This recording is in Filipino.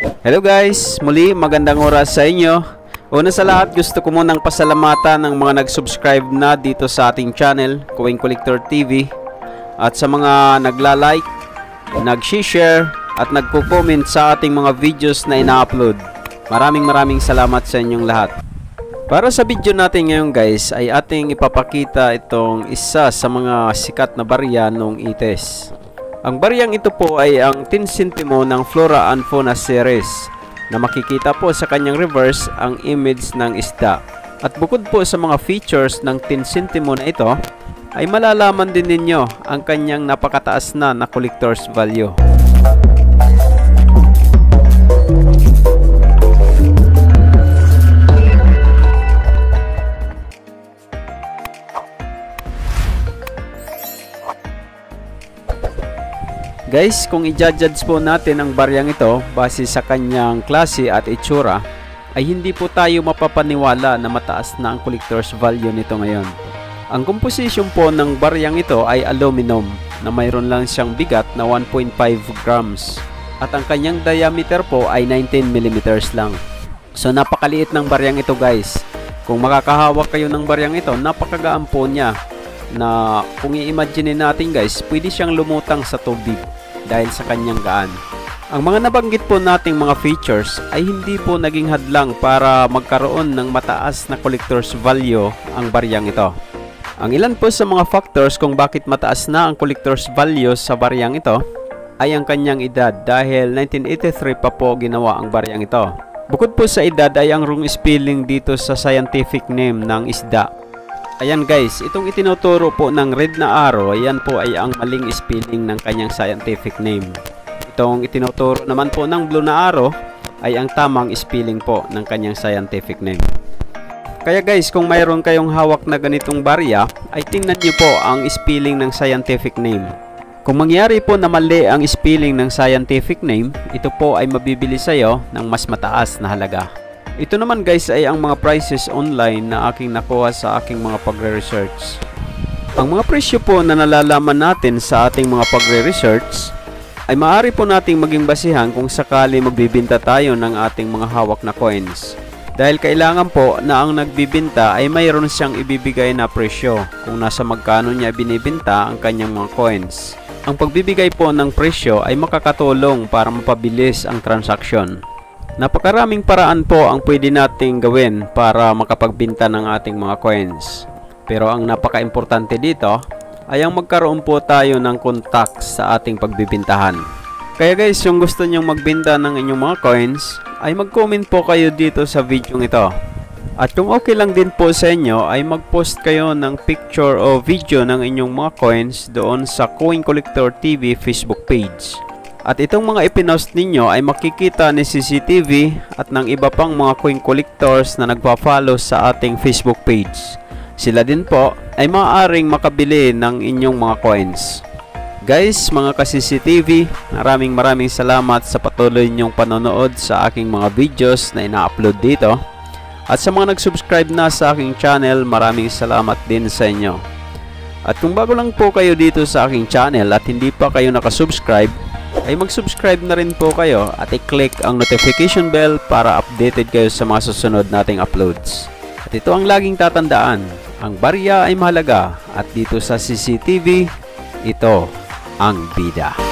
Hello guys, muli magandang oras sa inyo. Una sa lahat, gusto ko munang pasalamatan ng mga nag-subscribe na dito sa ating channel, Coin Collector TV, at sa mga nagla-like, nag-share at nagko-comment sa ating mga videos na ina-upload. Maraming salamat sa inyong lahat. Para sa video natin ngayon guys, ay ating ipapakita itong isa sa mga sikat na barya noong ITES. Ang baryang ito po ay ang 10 centimo ng Flora and Fauna series na makikita po sa kanyang reverse ang image ng isda. At bukod po sa mga features ng 10 centimo na ito, ay malalaman din ninyo ang kanyang napakataas na collector's value. Guys, kung i-judge po natin ang baryang ito base sa kanyang klase at itsura, ay hindi po tayo mapapaniwala na mataas na ang collector's value nito ngayon. Ang composition po ng baryang ito ay aluminum na mayroon lang siyang bigat na 1.5 grams at ang kanyang diameter po ay 19 mm lang. So napakaliit ng baryang ito guys. Kung makakahawak kayo ng baryang ito, napakagaan po niya na kung i-imagine natin guys, pwede siyang lumutang sa tubig dahil sa kanyang gaan. Ang mga nabanggit po nating mga features ay hindi po naging hadlang para magkaroon ng mataas na collector's value ang baryang ito. Ang ilan po sa mga factors kung bakit mataas na ang collector's value sa baryang ito ay ang kanyang edad dahil 1983 pa po ginawa ang baryang ito. Bukod po sa edad ay ang wrong spelling dito sa scientific name ng isda. Ayan guys, itong itinuturo po ng red na arrow, ayan po ay ang maling spelling ng kanyang scientific name. Itong itinuturo naman po ng blue na arrow ay ang tamang spelling po ng kanyang scientific name. Kaya guys, kung mayroon kayong hawak na ganitong barya, ay tingnan nyo po ang spelling ng scientific name. Kung mangyari po na mali ang spelling ng scientific name, ito po ay mabibili sa'yo ng mas mataas na halaga. Ito naman guys ay ang mga prices online na aking nakuha sa aking mga pagre-research. Ang mga presyo po na nalalaman natin sa ating mga pagre-research ay maaari po nating maging basihan kung sakali magbibenta tayo ng ating mga hawak na coins. Dahil kailangan po na ang nagbibenta ay mayroon siyang ibibigay na presyo kung nasa magkano niya binibenta ang kanyang mga coins. Ang pagbibigay po ng presyo ay makakatulong para mapabilis ang transaksyon. Napakaraming paraan po ang pwede nating gawin para makapagbenta ng ating mga coins. Pero ang napaka-importante dito ay ang magkaroon po tayo ng contacts sa ating pagbibintahan. Kaya guys, yung gusto nyong magbenta ng inyong mga coins, ay mag-comment po kayo dito sa video ito. At kung okay lang din po sa inyo, ay mag-post kayo ng picture o video ng inyong mga coins doon sa Coin Collector TV Facebook page. At itong mga ipinost ninyo ay makikita ni CCTV at ng iba pang mga coin collectors na nagpa-follow sa ating Facebook page. Sila din po ay maaaring makabili ng inyong mga coins. Guys, mga ka-CCTV, maraming salamat sa patuloy ninyong panonood sa aking mga videos na ina-upload dito. At sa mga nag-subscribe na sa aking channel, maraming salamat din sa inyo. At kung bago lang po kayo dito sa aking channel at hindi pa kayo nakasubscribe, ay mag-subscribe na rin po kayo at i-click ang notification bell para updated kayo sa mga susunod nating uploads. At ito ang laging tatandaan, ang barya ay mahalaga at dito sa CCTV, ito ang bida.